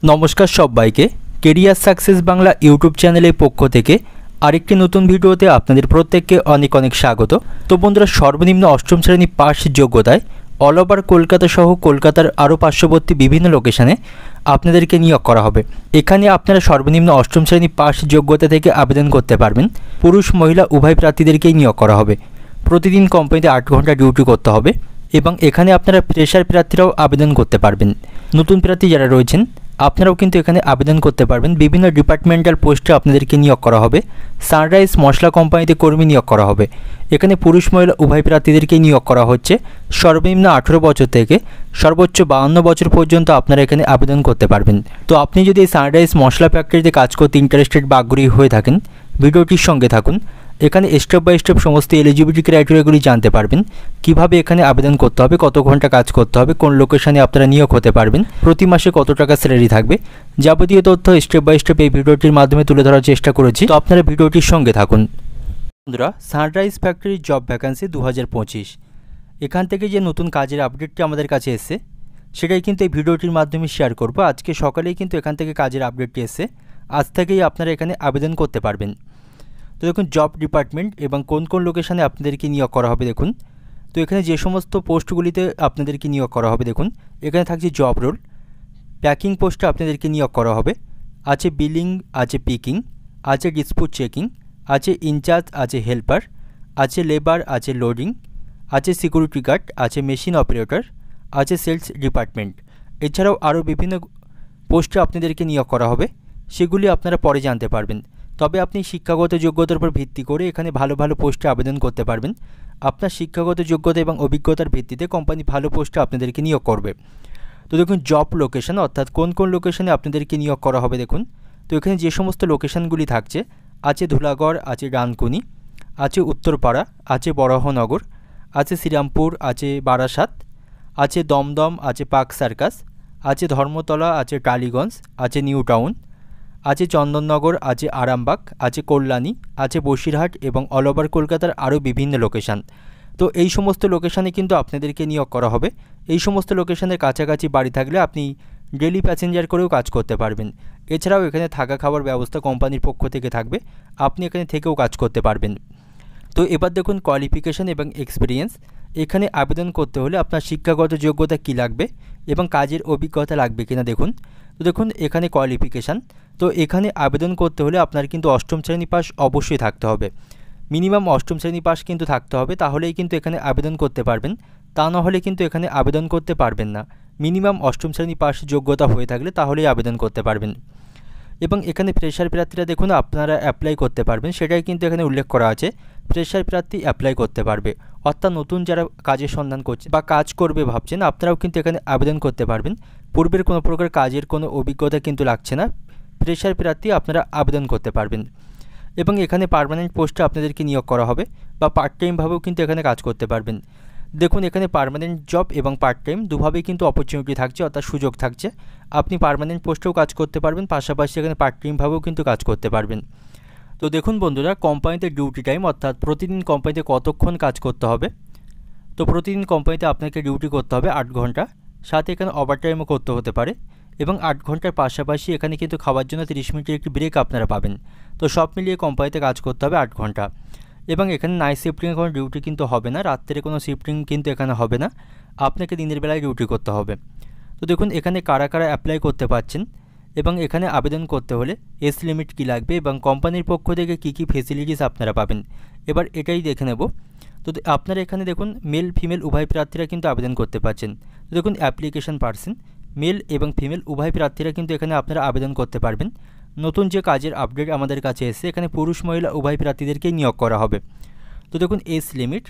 নমস্কার সবাইকে, career success Bangla YouTube চ্যানেলের পক্ষ থেকে আরেকটি নতুন ভিডিওতে আপনাদের প্রত্যেককে অনেক অনেক স্বাগত। তো বন্ধুরা, সর্বনিম্ন অষ্টম শ্রেণী পাস যোগ্যতায় অল ওভার কলকাতা সহ কলকাতার আরও পার্শ্ববর্তী বিভিন্ন লোকেশনে আপনাদেরকে নিয়োগ করা হবে। এখানে আপনারা সর্বনিম্ন অষ্টম শ্রেণী পাস যোগ্যতা থেকে আবেদন করতে পারবেন। পুরুষ মহিলা উভয় প্রার্থীদেরকেই নিয়োগ করা হবে। প্রতিদিন কোম্পানিতে 8 ঘন্টা ডিউটি করতে হবে এবং এখানে আপনারা ফ্রেশার প্রার্থীরাও আবেদন করতে পারবেন। নতুন প্রার্থী যারা রয়েছেন আপনারাও কিন্তু এখানে আবেদন করতে পারবেন। বিভিন্ন ডিপার্টমেন্টাল পোস্টে আপনাদেরকে নিয়োগ করা হবে। সানরাইজ মশলা কোম্পানিতে কর্মী নিয়োগ করা হবে। এখানে পুরুষ মহিলা উভয় প্রার্থীদেরকে নিয়োগ করা হচ্ছে। সর্বনিম্ন 18 বছর থেকে সর্বোচ্চ 52 বছর পর্যন্ত আপনারা এখানে আবেদন করতে পারবেন। তো আপনি যদি এই সানরাইজ মশলা ফ্যাক্টরিতে কাজ করতে ইন্টারেস্টেড বা আগ্রহী হয়ে থাকেন, ভিডিওটির সঙ্গে থাকুন। এখানে স্টেপ বাই স্টেপ সমস্ত এলিজিবিলিটি ক্রাইটেরিয়াগুলি জানতে পারবেন। কিভাবে এখানে আবেদন করতে হবে, কত ঘন্টা কাজ করতে হবে, কোন লোকেশনে আপনারা নিয়োগ হতে পারবেন, প্রতি মাসে কত টাকা স্যালারি থাকবে, যাবতীয় তথ্য স্টেপ বাই স্টেপ এই ভিডিওটির মাধ্যমে তুলে ধরার চেষ্টা করেছি। তো আপনারা ভিডিওটির সঙ্গে থাকুন। বন্ধুরা, সানরাইজ ফ্যাক্টরির জব ভ্যাকান্সি 2025, এখান থেকে যে নতুন কাজের আপডেটটি আমাদের কাছে এসছে সেটাই কিন্তু এই ভিডিওটির মাধ্যমে শেয়ার করব। আজকে সকালেই কিন্তু এখান থেকে কাজের আপডেটটি এসছে। আজ থেকেই আপনারা এখানে আবেদন করতে পারবেন। তো দেখুন জব ডিপার্টমেন্ট এবং কোন কোন লোকেশনে আপনাদেরকে নিয়োগ করা হবে দেখুন। তো এখানে যে সমস্ত পোস্টগুলিতে আপনাদেরকে নিয়োগ করা হবে দেখুন, এখানে থাকছে জব রোল। প্যাকিং পোস্টে আপনাদেরকে নিয়োগ করা হবে। আছে বিলিং, আছে পিকিং, আছে ডিসপুট চেকিং, আছে ইনচার্জ, আছে হেল্পার, আছে লেবার, আছে লোডিং, আছে সিকিউরিটি গার্ড, আছে মেশিন অপারেটর, আছে সেলস ডিপার্টমেন্ট। এছাড়াও আরও বিভিন্ন পোস্টে আপনাদেরকে নিয়োগ করা হবে, সেগুলি আপনারা পরে জানতে পারবেন। তবে আপনি শিক্ষাগত যোগ্যতার উপর ভিত্তি করে এখানে ভালো ভালো পোস্টে আবেদন করতে পারবেন। আপনার শিক্ষাগত যোগ্যতা এবং অভিজ্ঞতার ভিত্তিতে কোম্পানি ভালো পোস্টে আপনাদেরকে নিয়োগ করবে। তো দেখুন জব লোকেশন, অর্থাৎ কোন কোন লোকেশনে আপনাদেরকে নিয়োগ করা হবে দেখুন। তো এখানে যে সমস্ত লোকেশনগুলি থাকছে, আছে ধুলাগড়, আছে ডানকুনি, আছে উত্তরপাড়া, আছে বরাহনগর, আছে শ্রীরামপুর, আছে বারাসাত, আছে দমদম, আছে পার্ক সার্কাস, আছে ধর্মতলা, আছে টালিগঞ্জ, আছে নিউ টাউন, আছে চন্দননগর, আছে আরামবাগ, আছে কল্যাণী, আছে বসিরহাট এবং অল ওভার কলকাতার আরও বিভিন্ন লোকেশান। তো এই সমস্ত লোকেশানে কিন্তু আপনাদেরকে নিয়োগ করা হবে। এই সমস্ত লোকেশানের কাছাকাছি বাড়ি থাকলে আপনি ডেলি প্যাসেঞ্জার করেও কাজ করতে পারবেন। এছাড়াও এখানে থাকা খাওয়ার ব্যবস্থা কোম্পানির পক্ষ থেকে থাকবে, আপনি এখানে থেকেও কাজ করতে পারবেন। তো এবার দেখুন কোয়ালিফিকেশান এবং এক্সপিরিয়েন্স। এখানে আবেদন করতে হলে আপনার শিক্ষাগত যোগ্যতা কী লাগবে এবং কাজের অভিজ্ঞতা লাগবে কিনা দেখুন। তো দেখুন এখানে কোয়ালিফিকেশান। তো এখানে আবেদন করতে হলে আপনার কিন্তু অষ্টম শ্রেণী পাস অবশ্যই থাকতে হবে। মিনিমাম অষ্টম শ্রেণী পাস কিন্তু থাকতে হবে, তাহলেই কিন্তু এখানে আবেদন করতে পারবেন। তা না হলে কিন্তু এখানে আবেদন করতে পারবেন না। মিনিমাম অষ্টম শ্রেণী পাস যোগ্যতা হয়ে থাকলে তাহলেই আবেদন করতে পারবেন। এবং এখানে ফ্রেশার প্রার্থীরা দেখুন আপনারা অ্যাপ্লাই করতে পারবেন, সেটাই কিন্তু এখানে উল্লেখ করা আছে। ফ্রেশার প্রার্থী অ্যাপ্লাই করতে পারবে, অর্থাৎ নতুন যারা কাজের সন্ধান করছে বা কাজ করবে ভাবছেন, আপনারাও কিন্তু এখানে আবেদন করতে পারবেন। পূর্বের কোনো প্রকার কাজের কোনো অভিজ্ঞতা কিন্তু লাগছে না, ফ্রেশার প্রার্থী আপনারা আবেদন করতে পারবেন। এবং এখানে পার্মানেন্ট পোস্টে আপনাদেরকে নিয়োগ করা হবে বা পার্ট টাইমভাবেও কিন্তু এখানে কাজ করতে পারবেন। দেখুন এখানে পার্মানেন্ট জব এবং পার্ট টাইম দুভাবেই কিন্তু অপরচুনিটি থাকছে, অর্থাৎ সুযোগ থাকছে। আপনি পার্মানেন্ট পোস্টেও কাজ করতে পারবেন, পাশাপাশি এখানে পার্ট টাইমভাবেও কিন্তু কাজ করতে পারবেন। তো দেখুন বন্ধুরা, কোম্পানিতে ডিউটি টাইম, অর্থাৎ প্রতিদিন কোম্পানিতে কতক্ষণ কাজ করতে হবে। তো প্রতিদিন কোম্পানিতে আপনাকে ডিউটি করতে হবে 8 ঘন্টা, সাথে এখানে ওভারটাইমও করতে হতে পারে। এবং 8 ঘন্টার পাশাপাশি এখানে কিন্তু খাওয়ার জন্য 30 মিনিটের একটি ব্রেক আপনারা পাবেন। তো সব মিলিয়ে কোম্পানিতে কাজ করতে হবে 8 ঘন্টা। এবং এখানে নাইট শিফটিংয়ে কোনো ডিউটি কিন্তু হবে না, রাত্রে কোনো শিফটিং কিন্তু এখানে হবে না, আপনাকে দিনের বেলায় ডিউটি করতে হবে। তো দেখুন এখানে কারা কারা অ্যাপ্লাই করতে পারছেন এবং এখানে আবেদন করতে হলে এজ লিমিট কী লাগবে এবং কোম্পানির পক্ষ থেকে কী কী ফেসিলিটিস আপনারা পাবেন, এবার এটাই দেখে নেব। তো আপনারা এখানে দেখুন মেল ফিমেল উভয় প্রার্থীরা কিন্তু আবেদন করতে পারছেন। তো দেখুন অ্যাপ্লিকেশন পার্সন মেল এবং ফিমেল উভয় প্রার্থীরা কিন্তু এখানে আপনারা আবেদন করতে পারবেন। নতুন যে কাজের আপডেট আমাদের কাছে এসেছে, এখানে পুরুষ মহিলা উভয় প্রার্থীদেরকেই নিয়োগ করা হবে। তো দেখুন এজ লিমিট,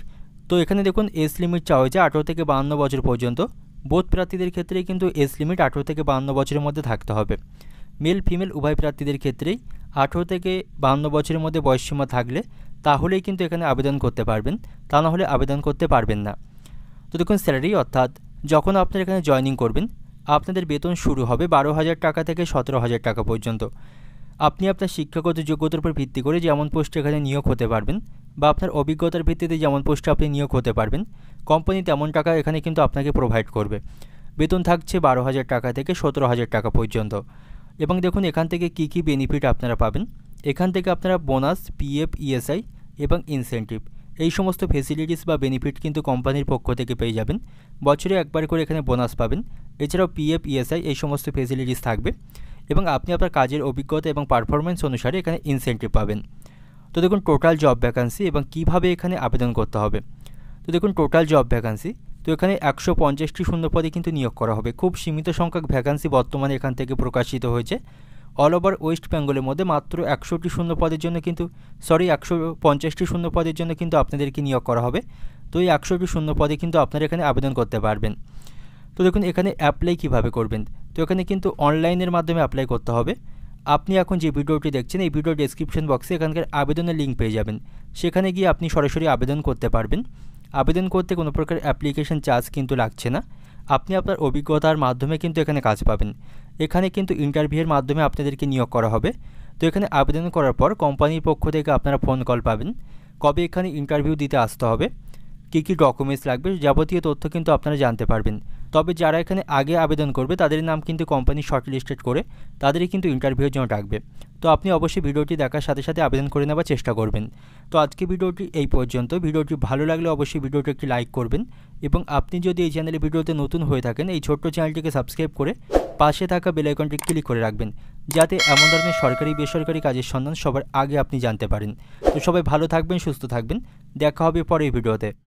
তো এখানে দেখুন এজ লিমিট চাওয়া হয়েছে 18 থেকে 52 বছর পর্যন্ত। বোধ প্রার্থীদের ক্ষেত্রেই কিন্তু এজ লিমিট 18 থেকে 52 বছরের মধ্যে থাকতে হবে। মেল ফিমেল উভয় প্রার্থীদের ক্ষেত্রেই 18 থেকে 52 বছরের মধ্যে বয়সসীমা থাকলে তাহলেই কিন্তু এখানে আবেদন করতে পারবেন, তা না হলে আবেদন করতে পারবেন না। তো দেখুন স্যালারি, অর্থাৎ যখন আপনারা এখানে জয়েনিং করবেন আপনাদের বেতন শুরু হবে 12,000 টাকা থেকে 17,000 টাকা পর্যন্ত। আপনি আপনার শিক্ষাগত যোগ্যতার উপর ভিত্তি করে যেমন পোস্টে এখানে নিয়োগ হতে পারবেন বা আপনার অভিজ্ঞতার ভিত্তিতে যেমন পোস্টে আপনি নিয়োগ হতে পারবেন, কোম্পানি তেমন টাকা এখানে কিন্তু আপনাকে প্রোভাইড করবে। বেতন থাকছে 12,000 টাকা থেকে 17,000 টাকা পর্যন্ত। এবং দেখুন এখান থেকে কি কি বেনিফিট আপনারা পাবেন। এখান থেকে আপনারা বোনাস, পিএফ, ইএসআই এবং ইনসেন্টিভ এই সমস্ত ফেসিলিটিস বা বেনিফিট কিন্তু কোম্পানির পক্ষ থেকে পেয়ে যাবেন। বছরে একবার করে এখানে বোনাস পাবেন। এছাড়াও পিএফ, ইএসআই এই সমস্ত ফেসিলিটিস থাকবে এবং আপনি আপনার কাজের অভিজ্ঞতা এবং পারফরমেন্স অনুসারে এখানে ইনসেন্টিভ পাবেন। তো দেখুন টোটাল জব ভ্যাকান্সি এবং কিভাবে এখানে আবেদন করতে হবে। তো দেখুন টোটাল জব ভ্যাকান্সি, তো এখানে 150টি শূন্যপদে কিন্তু নিয়োগ করা হবে। খুব সীমিত সংখ্যক ভ্যাকান্সি বর্তমানে এখান থেকে প্রকাশিত হয়েছে। অল ওভার ওয়েস্ট বেঙ্গলের মধ্যে মাত্র 100টি শূন্যপদের জন্য কিন্তু 150টি শূন্যপদের জন্য কিন্তু আপনাদেরকে নিয়োগ করা হবে। তো এই 100টি শূন্যপদে কিন্তু আপনারা এখানে আবেদন করতে পারবেন। তো দেখুন এখানে অ্যাপ্লাই কিভাবে করবেন। তো এখানে কিন্তু অনলাইনের মাধ্যমে অ্যাপ্লাই করতে হবে। আপনি এখন যে ভিডিওটি দেখছেন এই ভিডিও ডেসক্রিপশন বক্সে এখানকার আবেদনের লিঙ্ক পেয়ে যাবেন। সেখানে গিয়ে আপনি সরাসরি আবেদন করতে পারবেন। আবেদন করতে কোনো প্রকার অ্যাপ্লিকেশন চার্জ কিন্তু লাগছে না। আপনি আপনার অভিজ্ঞতার মাধ্যমে কিন্তু এখানে কাজ পাবেন। এখানে কিন্তু ইন্টারভিউয়ের মাধ্যমে আপনাদেরকে নিয়োগ করা হবে। তো এখানে আবেদন করার পর কোম্পানির পক্ষ থেকে আপনারা ফোন কল পাবেন, কবে এখানে ইন্টারভিউ দিতে আসতে হবে, কী কী ডকুমেন্টস লাগবে, যাবতীয় তথ্য কিন্তু আপনারা জানতে পারবেন। তবে যারা এখানে আগে আবেদন করবে তাদের নাম কিন্তু কোম্পানি শর্টলিস্টেড করে তাদেরই কিন্তু ইন্টারভিউর জন্য ডাকবে। তো আপনি অবশ্যই ভিডিওটি দেখার সাথে সাথে আবেদন করে নেওয়ার চেষ্টা করবেন। তো আজকে ভিডিওটি এই পর্যন্ত। ভিডিওটি ভালো লাগলে অবশ্যই ভিডিওটি একটি লাইক করবেন এবং আপনি যদি এই চ্যানেলে ভিডিওতে নতুন হয়ে থাকেন এই ছোট্ট চ্যানেলটিকে সাবস্ক্রাইব করে পাশে থাকা বেল আইকনটি ক্লিক করে রাখবেন, যাতে এমন ধরনের সরকারি বেসরকারি কাজের সন্ধান সবার আগে আপনি জানতে পারেন। তো সবাই ভালো থাকবেন, সুস্থ থাকবেন। দেখা হবে পরের ভিডিওতে।